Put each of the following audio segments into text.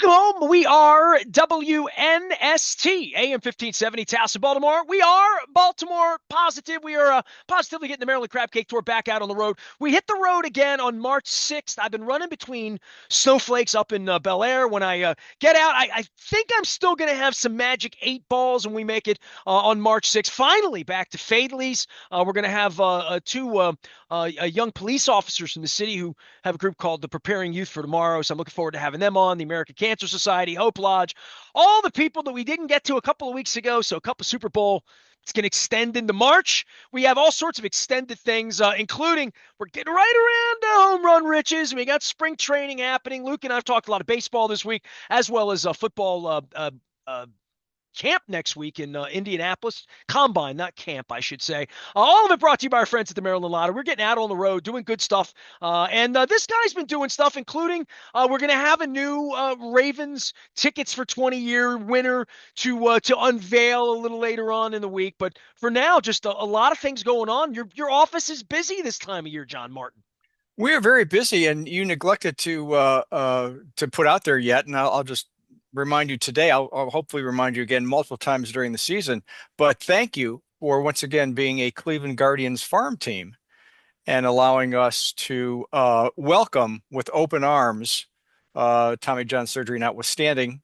Welcome home. We are WNST, AM 1570, Towson, Baltimore. We are Baltimore positive. We are positively getting the Maryland Crab Cake Tour back out on the road. We hit the road again on March 6th. I've been running between snowflakes up in Bel Air. When I get out, I think I'm still going to have some magic 8 balls when we make it on March 6th. Finally, back to Fadley's. We're going to have two young police officers from the city who have a group called the Preparing Youth for Tomorrow. So I'm looking forward to having them on. The American Cancer Society, Hope Lodge, all the people that we didn't get to a couple of weeks ago. So a couple of Super Bowl. It's going to extend into March. We have all sorts of extended things, including we're getting right around home run riches. We got spring training happening. Luke and I have talked a lot of baseball this week, as well as football camp next week in Indianapolis. Combine, not camp, I should say. All of it brought to you by our friends at the Maryland Lottery. We're getting out on the road, doing good stuff. And this guy's been doing stuff, including we're going to have a new Ravens tickets for 20-year winner to unveil a little later on in the week. But for now, just a lot of things going on. Your office is busy this time of year, John Martin. We are very busy, and you neglected to put out there yet. And I'll just remind you today. I'll hopefully remind you again multiple times during the season. But thank you for once again being a Cleveland Guardians farm team and allowing us to welcome with open arms, Tommy John surgery notwithstanding,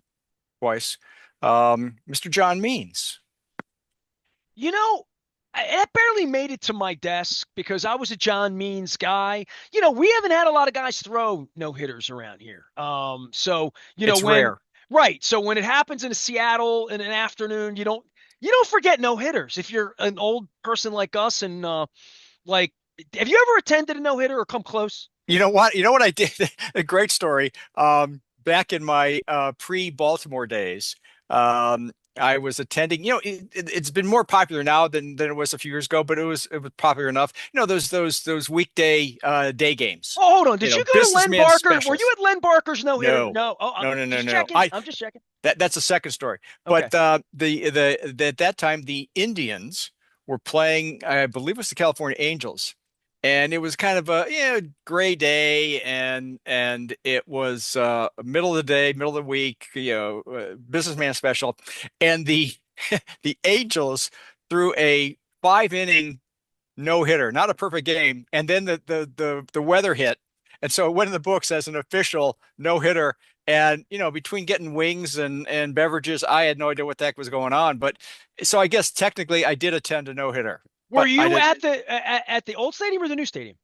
twice, Mr. John Means. You know, it barely made it to my desk because I was a John Means guy. We haven't had a lot of guys throw no hitters around here. So It's when rare. right, so when it happens in Seattle in an afternoon, you don't forget no hitters. If you're an old person like us, and like, have you ever attended a no hitter or come close? You know what? You know what I did? A great story. Back in my pre-Baltimore days, I was attending. It's been more popular now than it was a few years ago, but it was popular enough. Those weekday day games. Oh, hold on. Did you go to Len Businessman Barker? Were you specials. at Len Barker's no hitter? No, No. Oh, I'm no, no, no, just no. checking. I'm just checking. That's a second story. Okay. But at that time the Indians were playing. I believe it was the California Angels, and it was kind of a gray day, and it was middle of the day, middle of the week, businessman special, and the the Angels threw a 5 inning no hitter, not a perfect game, and then the weather hit, and so it went in the books as an official no hitter. And between getting wings and beverages, I had no idea what the heck was going on. But so I guess technically I did attend a no hitter, Were but I you did. at the old stadium or the new stadium?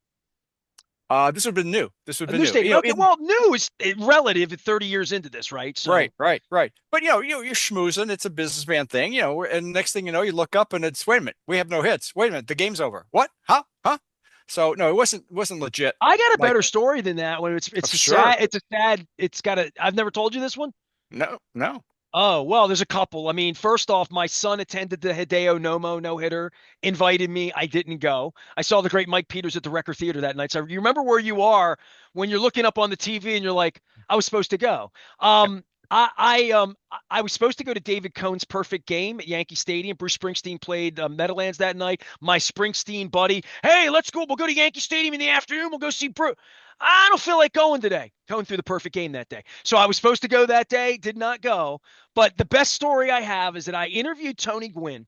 This would have been new. This would A have new been new. stadium. Okay. Well, new is relative at 30 years into this, right? So, Right, right, right. But you're schmoozing. It's a businessman thing, and next thing you know, you look up and it's, wait a minute, we have no hits. Wait a minute, the game's over. What? Huh? Huh? So no, it wasn't legit. I got a Like, better story than that. When it's a sad, sure. it's got a. I've never told you this one. No, no. Oh, well, there's a couple. I mean, first off, my son attended the Hideo Nomo no-hitter, invited me. I didn't go. I saw the great Mike Peters at the Record Theater that night. So you remember where you are when you're looking up on the TV and you're like, I was supposed to go. I was supposed to go to David Cohn's Perfect Game at Yankee Stadium. Bruce Springsteen played Meadowlands that night. My Springsteen buddy, hey, let's go. We'll go to Yankee Stadium in the afternoon. We'll go see Bruce. I don't feel like going today. Going through the perfect game that day. So I was supposed to go that day, did not go. But the best story I have is that I interviewed Tony Gwynn,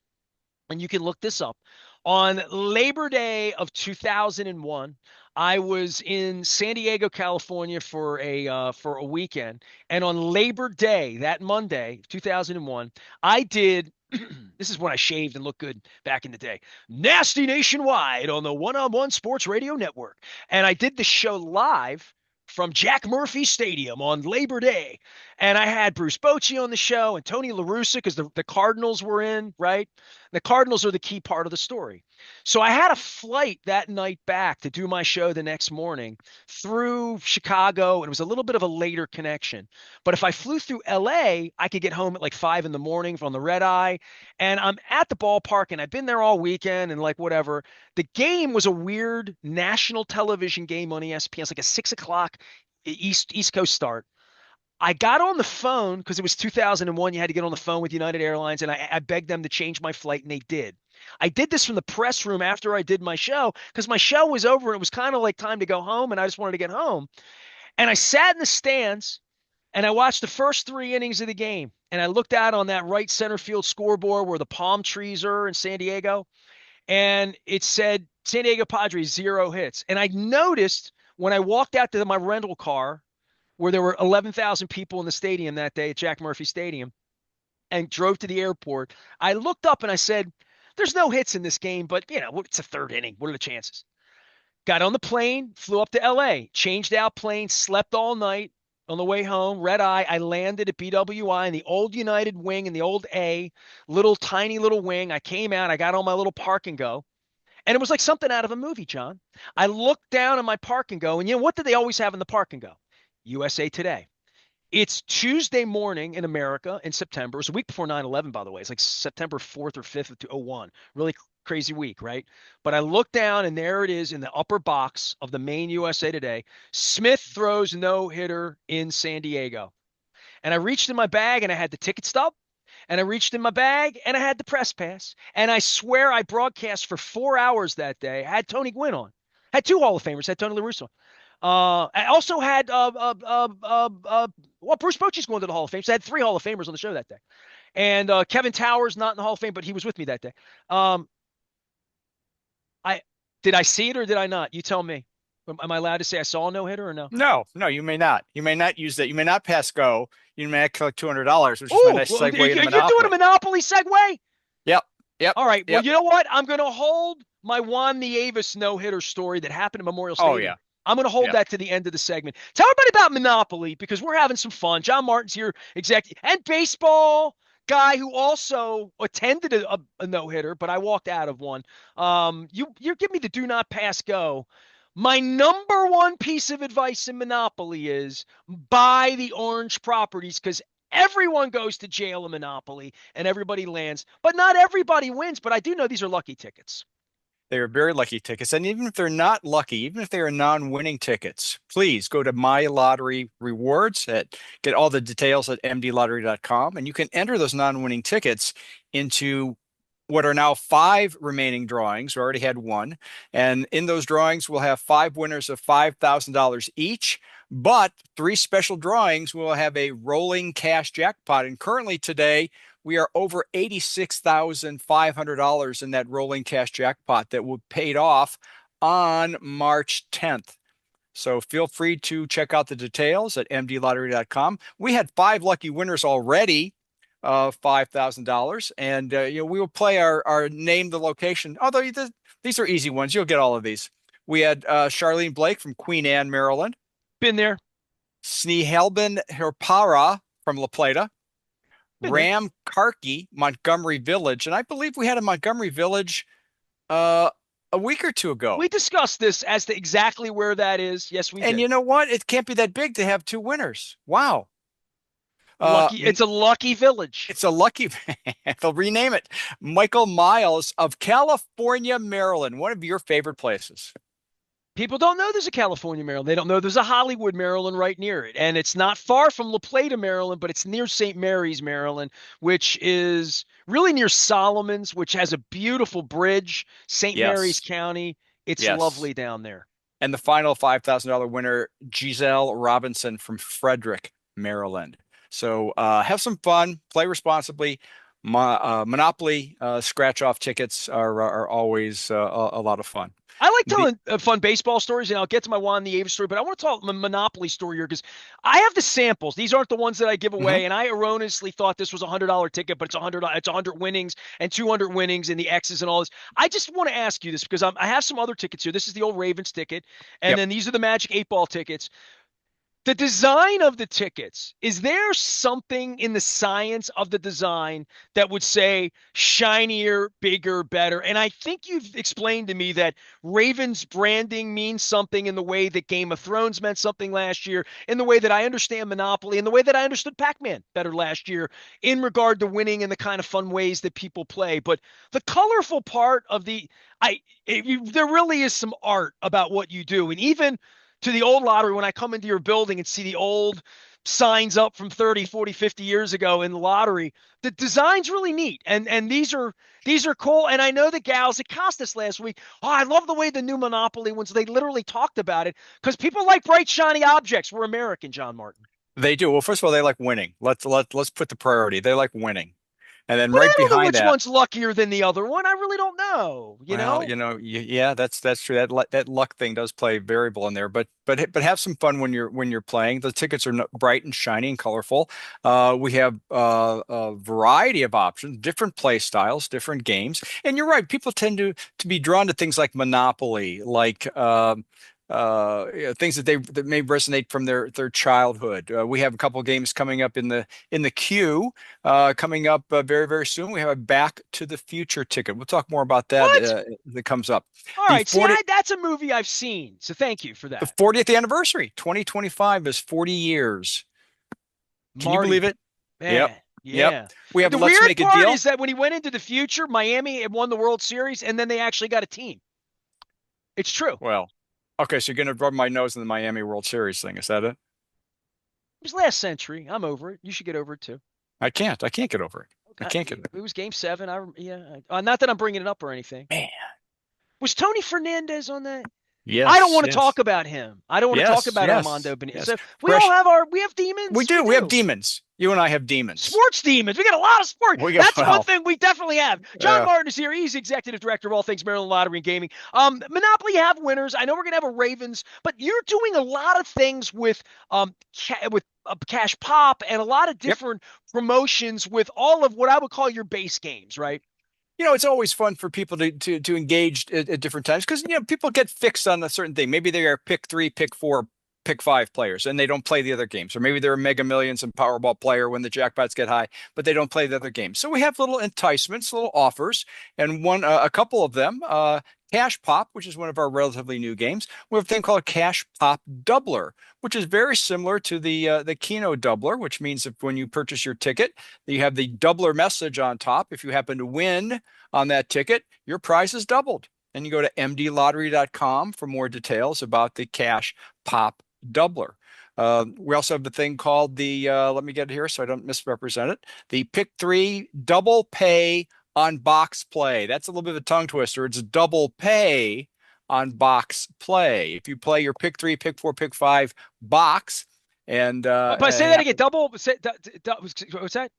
and you can look this up. On Labor Day of 2001, I was in San Diego, California for a weekend, and on Labor Day, that Monday, 2001, I did. This is when I shaved and looked good back in the day. Nasty Nationwide on the One-on-One Sports Radio Network, and I did the show live from Jack Murphy Stadium on Labor Day. And I had Bruce Bochy on the show and Tony La Russa because the Cardinals were in, right? The Cardinals are the key part of the story. So I had a flight that night back to do my show the next morning through Chicago, and it was a little bit of a later connection. But if I flew through LA, I could get home at like 5 in the morning from the red eye. And I'm at the ballpark, and I've been there all weekend and like whatever. The game was a weird national television game on ESPN. It's like a 6 o'clock East Coast start. I got on the phone because it was 2001. You had to get on the phone with United Airlines, and I begged them to change my flight, and they did. I did this from the press room after I did my show because my show was over and it was kind of like time to go home, and I just wanted to get home. And I sat in the stands And I watched the first 3 innings of the game. And I looked out on that right center field scoreboard where the palm trees are in San Diego. And it said San Diego Padres 0 hits. And I noticed when I walked out to my rental car where there were 11,000 people in the stadium that day at Jack Murphy Stadium and drove to the airport, I looked up and I said, there's no hits in this game, but it's a third inning. What are the chances? Got on the plane, flew up to LA, changed out planes, slept all night on the way home, red eye. I landed at BWI in the old United wing in the old A, little tiny little wing. I came out, I got on my little park and go. And it was like something out of a movie, John. I looked down at my park and go, and what did they always have in the park and go? USA Today. It's Tuesday morning in America in September. It was a week before 9/11, by the way. It's like September 4th or 5th of 2001. Really crazy week, right? But I look down and there it is in the upper box of the main USA Today. Smith throws no hitter in San Diego. And I reached in my bag and I had the ticket stub. And I reached in my bag and I had the press pass. And I swear I broadcast for 4 hours that day. I had Tony Gwynn on. Had two Hall of Famers. Had Tony La Russa. I also had well, Bruce Bochy's going to the Hall of Fame. So I had three Hall of Famers on the show that day. And Kevin Towers not in the Hall of Fame, but he was with me that day. Um, I did I see it or did I not? You tell me. Am I allowed to say I saw a no hitter or no? No, no, you may not. You may not use that. You may not pass go. You may not collect $200, which is my Oh, nice well, segue into you're doing a Monopoly. Monopoly segue? Yep, yep, All right. Well, yep. you know what? I'm going to hold my Juan Nieves no hitter story that happened at Memorial Oh Stadium. yeah, I'm going to hold yeah. that to the end of the segment. Tell everybody about Monopoly because we're having some fun. John Martin's here, executive, and baseball guy who also attended a no hitter, but I walked out of one. You give me the do not pass go. My number one piece of advice in Monopoly is buy the orange properties because everyone goes to jail in Monopoly and everybody lands, but not everybody wins. But I do know these are lucky tickets. They are very lucky tickets. And even if they're not lucky, even if they are non-winning tickets, please go to My Lottery Rewards get all the details at mdlottery.com and you can enter those non-winning tickets into what are now five remaining drawings. We already had one. And in those drawings, we'll have five winners of $5,000 each, but three special drawings will have a rolling cash jackpot. And currently today, we are over $86,500 in that rolling cash jackpot that will be paid off on March 10th. So feel free to check out the details at mdlottery.com. We had five lucky winners already of $5,000, and we will play our name the location. Although these are easy ones, you'll get all of these. We had Charlene Blake from Queen Anne, Maryland. Been there, Snehelben Herpara from La Plata. been there. Ram Karki, Montgomery Village. And I believe we had a Montgomery Village uh, a week or two ago. We discussed this as to exactly where that is. Yes, we And did. you know what? It can't be that big to have two winners. Wow. Uh, Lucky, it's a lucky village. it's a lucky, they'll rename it. Michael Miles of California, Maryland, one of your favorite places. People don't know there's a California, Maryland. They don't know there's a Hollywood, Maryland right near it. And it's not far from La Plata, Maryland, but it's near St. Mary's, Maryland, which is really near Solomon's, which has a beautiful bridge, St. Mary's Yes. County. It's Yes. lovely down there. And the final $5,000 winner, Giselle Robinson from Frederick, Maryland. So have some fun, play responsibly. Monopoly scratch off tickets are always a lot of fun. I like The, telling fun baseball stories, and I'll get to my Juan Nieves story, but I want to talk Monopoly story here because I have the samples. These aren't the ones that I give Mhm. away, and I erroneously thought this was $100 ticket, but it's 100 winnings and 200 winnings and the X's and all this. I just want to ask you this because I have some other tickets here. This is the old Ravens ticket, and Yep. then these are the Magic 8 Ball tickets. The design of the tickets, is there something in the science of the design that would say shinier, bigger, better? And I think you've explained to me that Ravens branding means something in the way that Game of Thrones meant something last year, in the way that I understand Monopoly, in the way that I understood Pac-Man better last year, in regard to winning and the kind of fun ways that people play. But the colorful part of there really is some art about what you do. And even to the old lottery when I come into your building and see the old signs up from 30, 40, 50 years ago in the lottery. The design's really neat. And these are cool. And I know the gals at Costas last week. Oh, I love the way the new Monopoly ones, they literally talked about it because people like bright, shiny objects. We're American, John Martin. They do. Well, first of all, they like winning. Let's put the priority. They like winning. And then But I right don't know behind which that, one's luckier than the other one. I really don't know, you well, know? yeah, that's true. That luck thing does play a variable in there, but have some fun when you're playing. The tickets are bright and shiny and colorful. We have a variety of options, different play styles, different games. And you're right, people tend to be drawn to things like Monopoly, like things that may resonate from their childhood. We have a couple of games coming up in the queue coming up very, very soon. We have a Back to the Future ticket. We'll talk more about that What? that comes up. All The right. See, 40, that's a movie I've seen. So thank you for the that. 40th anniversary, 2025 is 40 years. Can you believe Marty, it? Yep. man. Yep. Yeah. We have The Let's weird Make a part Deal. is that when he went into the future, Miami had won the World Series and then they actually got a team. It's true. It Well, okay, so you're going to rub my nose in the Miami World Series thing. Is that it? was last century. I'm over it. You should get over it too. I can't. I can't get over it. I can't get It it. was game seven. Yeah. Not that I'm bringing it up or anything. Man. Was Tony Fernandez on that? I don't Yes, want to talk yes. about him. I don't want to talk Yes, about yes, Armando Benitez. yes. So Fresh. we have We demons. We do. We have do. demons. You and I have demons. Sports demons. We got a lot of sport. We go, That's one well, thing we definitely have. John Martin is here. He's executive director of all things Maryland Lottery and Gaming. Monopoly, you have winners. I know we're gonna have a Ravens, but you're doing a lot of things with Cash Pop and a lot of yep. different promotions with all of what I would call your base games, right? It's always fun for people to engage at different times because people get fixed on a certain thing. Maybe they are pick three, pick four, pick five players, and they don't play the other games. Or maybe they're a Mega Millions and Powerball player when the jackpots get high, but they don't play the other games. So we have little enticements, little offers, and a couple of them. Cash Pop, which is one of our relatively new games. We have a thing called Cash Pop Doubler, which is very similar to the Keno Doubler, which means if when you purchase your ticket, you have the doubler message on top. If you happen to win on that ticket, your prize is doubled. And you go to mdlottery.com for more details about the Cash Pop Doubler. We also have the thing called let me get it here so I don't misrepresent it, the Pick Three Double Pay on Box Play. That's a little bit of a tongue twister. It's double pay on box play. If you play your Pick Three, Pick Four, Pick Five box and But say that again. Double. What's that?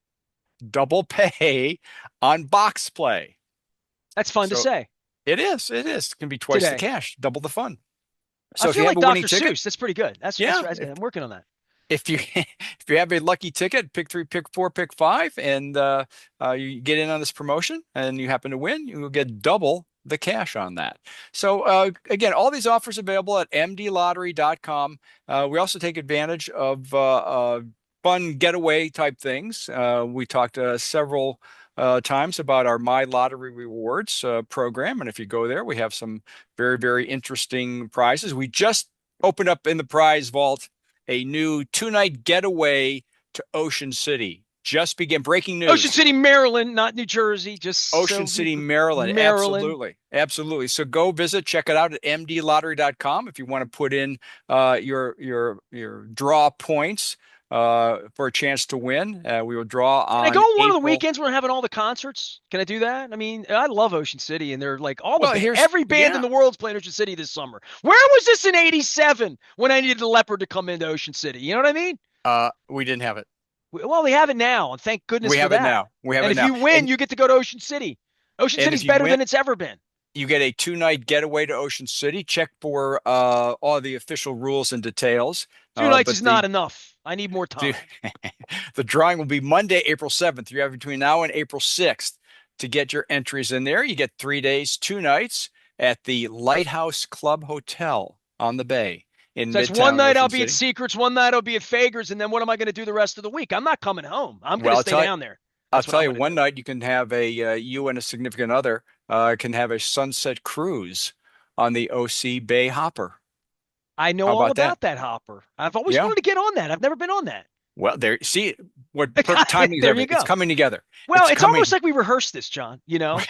double pay on box play. That's fun to So say it is. It can be twice the today. cash, double the fun. I So if feel you have like a winning Dr. ticket, Seuss. That's pretty good. yeah, I'm working on that. if you if you have a lucky ticket, pick three, pick four, pick five, and you get in on this promotion and you happen to win, you will get double the cash on that. So again, all these offers available at mdlottery.com. We also take advantage of fun getaway type things. We talked several times about our My Lottery Rewards program, and if you go there, we have some very, very interesting prizes. We just opened up in the prize vault a new 2-night getaway to Ocean City. Just begin breaking Ocean news. City, Maryland, not New Jersey. Just Ocean so City, Maryland. Maryland. Absolutely. Absolutely. So go visit, check it out at mdlottery.com if you want to put in your draw points for a chance to win. We will draw Can I go on on one of the April. weekends when we're having all the concerts? Can I do that? I mean, I love Ocean City, and they're like Well, every band in yeah. the world's playing Ocean City this summer. Where was this in '87 when I needed a leopard to come into Ocean City? You know what I mean? We didn't have it. Well, they have it now, and thank goodness We for have it that. now. We have And it if now. you win, you get to go to Ocean City. Ocean And City's if you better win, than it's ever been. you get a 2-night getaway to Ocean City. Check for all the official rules and details. Two nights But is not enough. I need more the, time. the drawing will be Monday, April 7th. You have between now and April 6th to get your entries in there. You get 3 days, 2 nights at the Lighthouse Club Hotel on the Bay in So that's one Midtown night I'll Ocean be at City. Secrets, one night I'll be at Fager's, and then what am I going to do the rest of the week? I'm not coming home. I'm going Well, to stay down there. I'll That's what tell I'm you, going to one do. night you can have you and a significant other can have a sunset cruise on the OC Bay Hopper. I know How all about that? about that hopper. I've always Yeah. wanted to get on that. I've never been on that. Well, there, see what perfect timing is There you everything. It's go. coming together. Well, It's it's almost coming. like we rehearsed this, John, you know?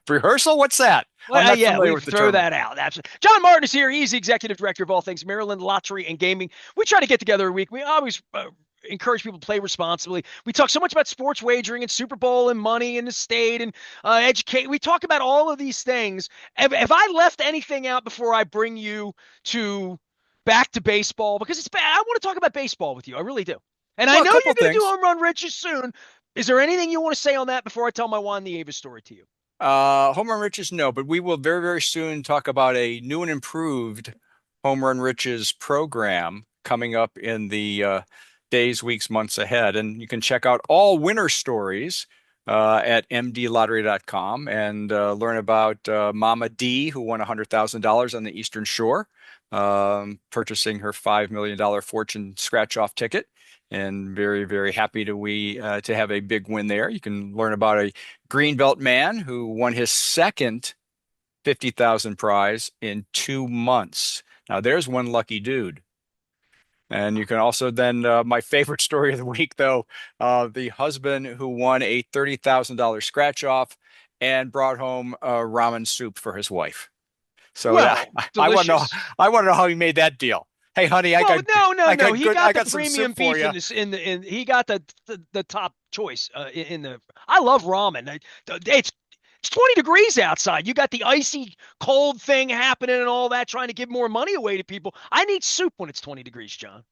Rehearsal? What's that? I'm Well, not yeah, familiar we with the throw term. that out. Absolutely. John Martin is here. He's the executive director of all things Maryland Lottery and Gaming. We try to get together a week. We always encourage people to play responsibly. We talk so much about sports wagering and Super Bowl and money in the state and educate. We talk about all of these things. If I left anything out before I bring you to back to baseball, because I want to talk about baseball with you. I really do. And I Well, a know couple you're going to do things. home run riches soon. Is there anything you want to say on that before I tell my Juan Nieves story to you? Home Run Riches, no, but we will very, very soon talk about a new and improved Home Run Riches program coming up in the days, weeks, months ahead. And you can check out all winner stories at mdlottery.com and learn about Mama D, who won $100,000 on the Eastern Shore, purchasing her $5 million fortune scratch-off ticket. And very, very happy to have a big win there. You can learn about a Greenbelt man who won his second 50,000 prize in 2 months. Now there's one lucky dude. And you can also then, my favorite story of the week, though, the husband who won a $30,000 scratch off and brought home ramen soup for his wife. So that Well, delicious. I want to know how he made that deal. Hey, honey, Well, no, no, I no. got He good, I got the got some soup premium for beef you. in this in he got the top choice in the. I love ramen. It's 20 degrees outside. You got the icy cold thing happening and all that, trying to give more money away to people. I need soup when it's 20 degrees, John.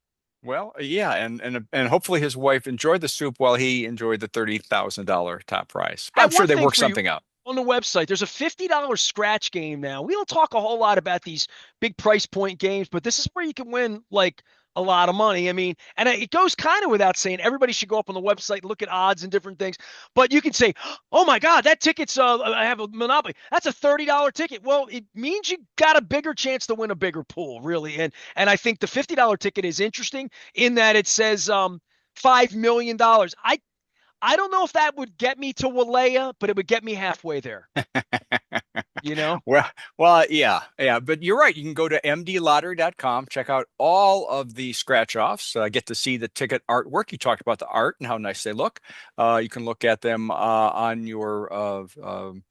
Well, yeah, and hopefully his wife enjoyed the soup while he enjoyed the $30,000 top prize. I But I'm have sure one they thing worked for you something out. on the website. There's a $50 scratch game now. We don't talk a whole lot about these big price point games, but this is where you can win like a lot of money. I mean, and it goes kind of without saying everybody should go up on the website and look at odds and different things. But you can say, "Oh my God, that ticket's I have a Monopoly. That's a $30 ticket." Well, it means you got a bigger chance to win a bigger pool, really. And I think the $50 ticket is interesting in that it says $5 million. I don't know if that would get me to Walea, but it would get me halfway there. You know? Yeah, yeah, but you're right. You can go to mdlottery.com, check out all of the scratch offs, get to see the ticket artwork. You talked about the art and how nice they look. You can look at them on your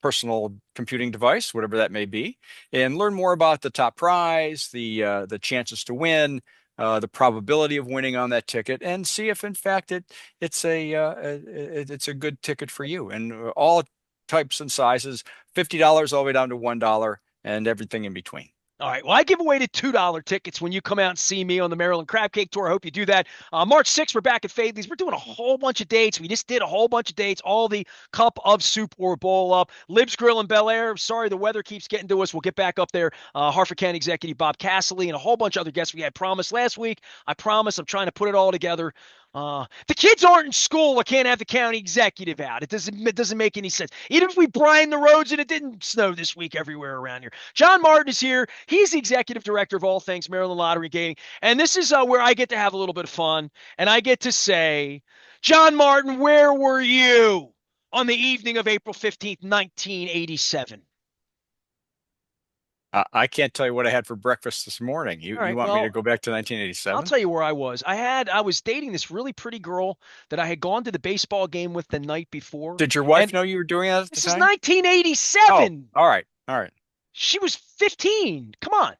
personal computing device, whatever that may be, and learn more about the top prize, the chances to win. The probability of winning on that ticket, and see if, in fact, it's a good ticket for you. And all types and sizes, $50 all the way down to $1 and everything in between. All right. Well, I give away the $2 tickets when you come out and see me on the Maryland Crab Cake Tour. I hope you do that. March 6th, we're back at Fadley's. We're doing a whole bunch of dates. We just did a whole bunch of dates, all the cup of soup or bowl up. Lib's Grill in Bel Air. Sorry, the weather keeps getting to us. We'll get back up there. Harford County Executive Bob Casserly and a whole bunch of other guests we had promised last week. I promise I'm trying to put it all together. The kids aren't in school. I can't have the county executive out. It doesn't make any sense. Even if we brine the roads and it didn't snow this week everywhere around here. John Martin is here. He's the executive director of all things Maryland Lottery Gaming, and this is where I get to have a little bit of fun, and I get to say, John Martin, where were you on the evening of April 15th, 1987? I can't tell you what I had for breakfast this morning. All You right. want me to Well, go back to I'll 1987? tell you where I was. I was dating this really pretty girl that I had gone to the baseball game with the night before, Did your wife and know you were doing that at the this is time? Oh, 1987. all right. All right. She was 15. Come on.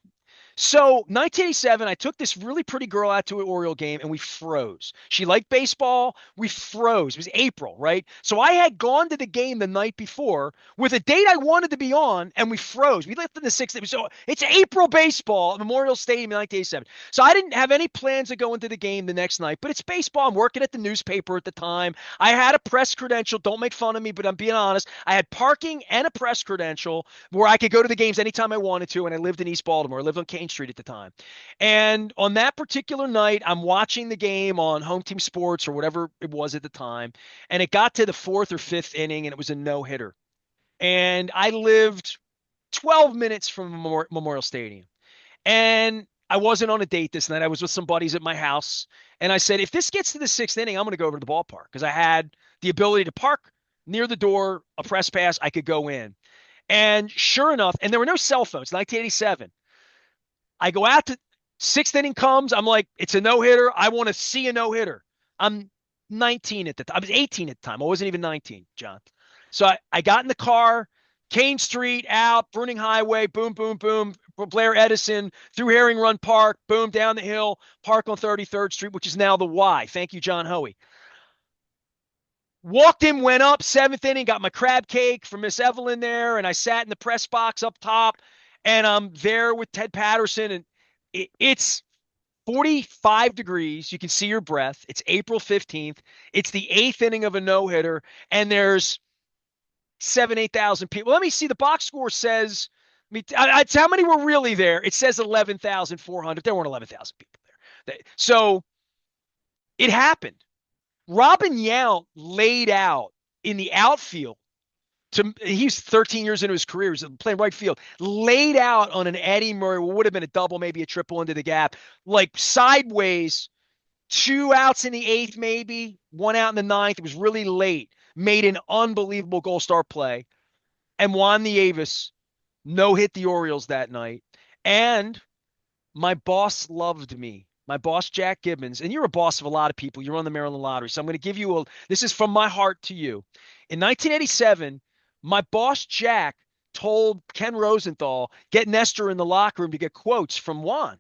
So 1987, I took this really pretty girl out to an Oriole game and we froze. She liked baseball. We froze. It was April, right? So I had gone to the game the night before with a date I wanted to be on and we froze. We left in the sixth. So it's April baseball at Memorial Stadium in 1987. So I didn't have any plans to go into the game the next night, but it's baseball. I'm working at the newspaper at the time. I had a press credential. Don't make fun of me, but I'm being honest. I had parking and a press credential where I could go to the games anytime I wanted to. And I lived in East Baltimore. I lived on Kane Street at the time. And on that particular night, I'm watching the game on Home Team Sports or whatever it was at the time. And it got to the fourth or fifth inning and it was a no hitter. And I lived 12 minutes from Memorial Stadium. And I wasn't on a date this night. I was with some buddies at my house. And I said, if this gets to the sixth inning, I'm going to go over to the ballpark because I had the ability to park near the door, a press pass, I could go in. And sure enough, and there were no cell phones, 1987. I go out to sixth inning comes. I'm like, it's a no hitter. I want to see a no hitter. I'm 19 at the time. I was 18 at the time. I wasn't even 19, John. So I got in the car, Kane Street out, Bruning Highway, boom, boom, boom, Blair Edison, through Herring Run Park, boom, down the hill, park on 33rd Street, which is now the Y. Thank you, John Hoey. Walked in, went up, seventh inning, got my crab cake from Miss Evelyn there, and I sat in the press box up top, and I'm there with Ted Patterson, and it's 45 degrees. You can see your breath. It's April 15th. It's the eighth inning of a no hitter, and there's 8,000 people. Let me see. The box score says, how many were really there? It says 11,400. There weren't 11,000 people there. So it happened. Robin Yount laid out in the outfield. He's 13 years into his career. He's playing right field. Laid out on an Eddie Murray, what would have been a double, maybe a triple into the gap, like sideways. 2 outs in the eighth, maybe 1 out in the ninth. It was really late. Made an unbelievable goal star play, and Juan Nieves no hit the Orioles that night. And my boss loved me. My boss, Jack Gibbons, and you're a boss of a lot of people. You're on the Maryland Lottery. So I'm going to give you this is from my heart to you. In 1987, my boss, Jack, told Ken Rosenthal, get Nestor in the locker room to get quotes from Juan.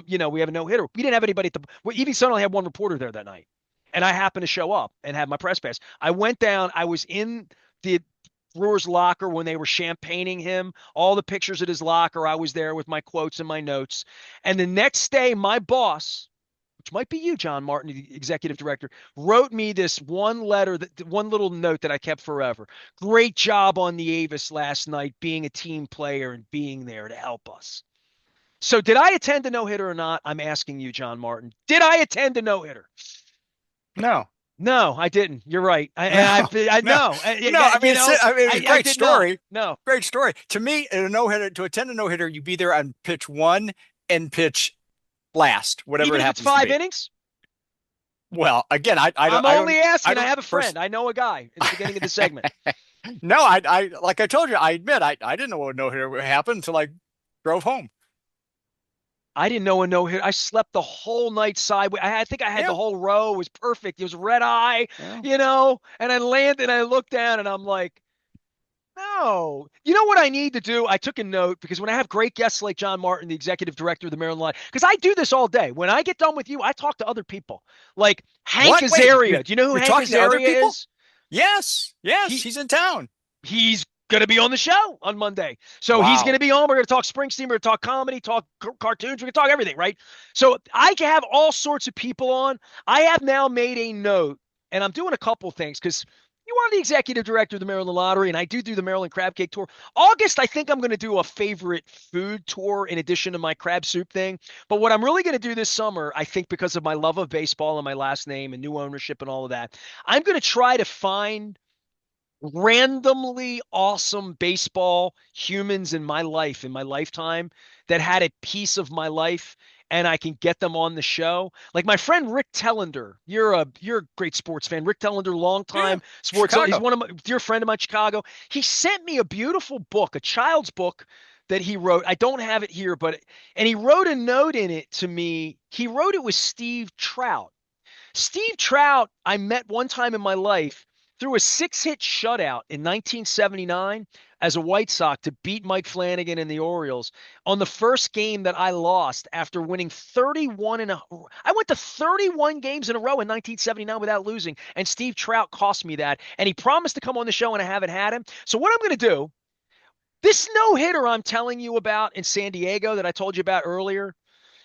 We have a no hitter. We didn't have anybody Evie Sun only had one reporter there that night. And I happened to show up and have my press pass. I went down. I was in the Brewers locker when they were champagning him, all the pictures at his locker. I was there with my quotes and my notes. And the next day, my boss, which might be you, John Martin, the executive director, wrote me this one letter, one little note that I kept forever. Great job on the Avis last night, being a team player and being there to help us. So did I attend a no-hitter or not? I'm asking you, John Martin. Did I attend a no-hitter? No. No, I didn't. You're right. No, I no, know. no. I mean, it's a I great did not. story. No. Great story. To me, a no hitter, to attend a no hitter, you be there on pitch one and pitch last, whatever Even it if it's happens to five be. innings? Well, again, I I'm don't, I don't, only I asking. I don't have a first. friend. I know a guy in the beginning of the segment. No, like I told you, I admit, I didn't know what no hitter would happen until I drove home. I didn't know a no hit. I slept the whole night sideways. I think I had the Yeah. whole row. It was perfect. It was red eye, Well, and I landed and I looked down and I'm like, no. You know what I need to do? I took a note because when I have great guests like John Martin, the executive director of the Maryland Line, because I do this all day. When I get done with you, I talk to other people. Like Hank what? Wait, Azaria. Do you know who you're Hank talking to other Azaria people? is? Yes, yes, He he's in town. he's going to be on the show on Monday. So he's going Wow. to be on. We're going to talk Springsteen. We're going to talk comedy, talk cartoons. We're going to talk everything, right? So I can have all sorts of people on. I have now made a note, and I'm doing a couple things because you are the executive director of the Maryland Lottery, and I do the Maryland Crab Cake Tour. August, I think I'm going to do a favorite food tour in addition to my crab soup thing. But what I'm really going to do this summer, I think because of my love of baseball and my last name and new ownership and all of that, I'm going to try to find randomly awesome baseball humans in my life, in my lifetime, that had a piece of my life and I can get them on the show. Like my friend Rick Tellender. You're a great sports fan. Rick Tellender, Yeah, longtime sports. He's Chicago. one of my dear friend of mine, Chicago. He sent me a beautiful book, a child's book that he wrote. I don't have it here, and he wrote a note in it to me. He wrote it with Steve Trout. Steve Trout, I met one time in my life through a 6-hit shutout in 1979 as a White Sox to beat Mike Flanagan and the Orioles on the first game that I lost after winning 31 and I went to 31 games in a row in 1979 without losing, and Steve Trout cost me that. And he promised to come on the show, and I haven't had him. So what I'm going to do, this no-hitter I'm telling you about in San Diego that I told you about earlier,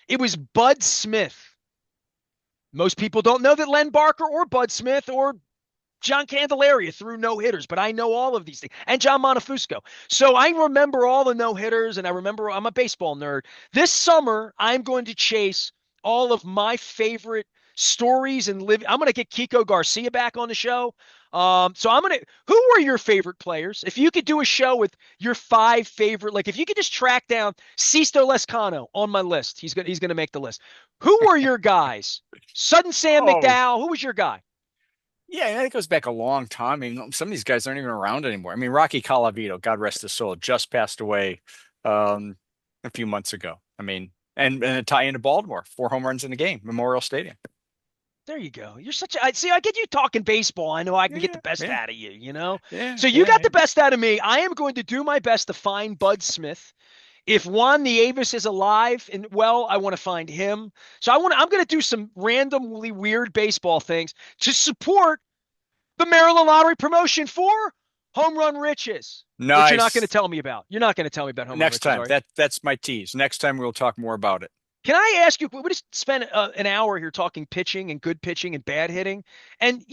it was Bud Smith. Most people don't know that Len Barker or Bud Smith or John Candelaria threw no hitters, but I know all of these things, and John Montefusco. So I remember all the no hitters, and I remember I'm a baseball nerd. This summer, I'm going to chase all of my favorite stories and live. I'm going to get Kiko Garcia back on the show. So I'm going to. Who were your favorite players? If you could do a show with your 5 favorite, like if you could just track down Sisto Lescano on my list, he's going to make the list. Who were your guys? Sudden Sam Oh, McDowell. Who was your guy? yeah, and it goes back a long time. I mean, some of these guys aren't even around anymore. I mean, Rocky Colavito, God rest his soul, just passed away um, a few months ago. I mean, and a tie into Baltimore, 4 home runs in the game, Memorial Stadium. There you go. You're such a, see, I get you talking baseball. I know I can get the Yeah, best yeah, out of you. yeah, So you yeah, got the yeah. best out of me. I am going to do my best to find Bud Smith. If Juan Nieves is alive and well, I want to find him. So I'm going to do some randomly weird baseball things to support the Maryland Lottery promotion for Home Run Riches, which you're not going to Nice. tell me about. You're not going to tell me about Home Run Next Riches, time, are you? that's my tease. Next time we'll talk more about it. Can I ask you? We just spent an hour here talking pitching and good pitching and bad hitting, and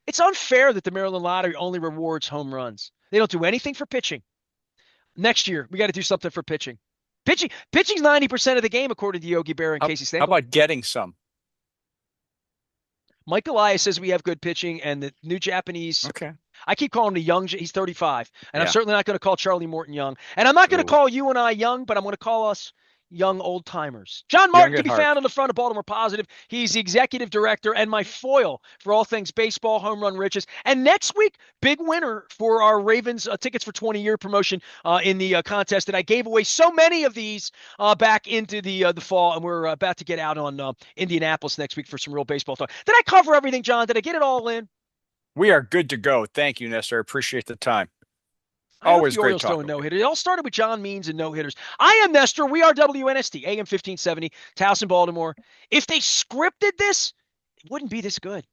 it's unfair that the Maryland Lottery only rewards home runs. They don't do anything for pitching. Next year, we got to do something for pitching. Pitching's 90% of the game, according to Yogi Berra and Casey How Stengel. about getting some? Mike Elias says we have good pitching, and the new Japanese. Okay. I keep calling him the young. He's 35, and I'm Yeah. certainly not going to call Charlie Morton young, and I'm not going to Ooh. call you and I young, but I'm going to call us young old timers. John Young Martin can at be heart. found on the front of Baltimore Positive. He's the executive director and my foil for all things baseball, home run riches. And next week, big winner for our Ravens tickets for 20-year promotion in the contest. And I gave away so many of these back into the fall, and we're about to get out on Indianapolis next week for some real baseball talk. Did I cover everything, John? Did I get it all in? We are good to go. Thank you, Nestor. I appreciate the time. I hope Always the great Orioles throw a talking with you. no hitter. It all started with John Means and no hitters. I am Nestor. We are WNST, AM 1570, Towson, Baltimore. If they scripted this, it wouldn't be this good.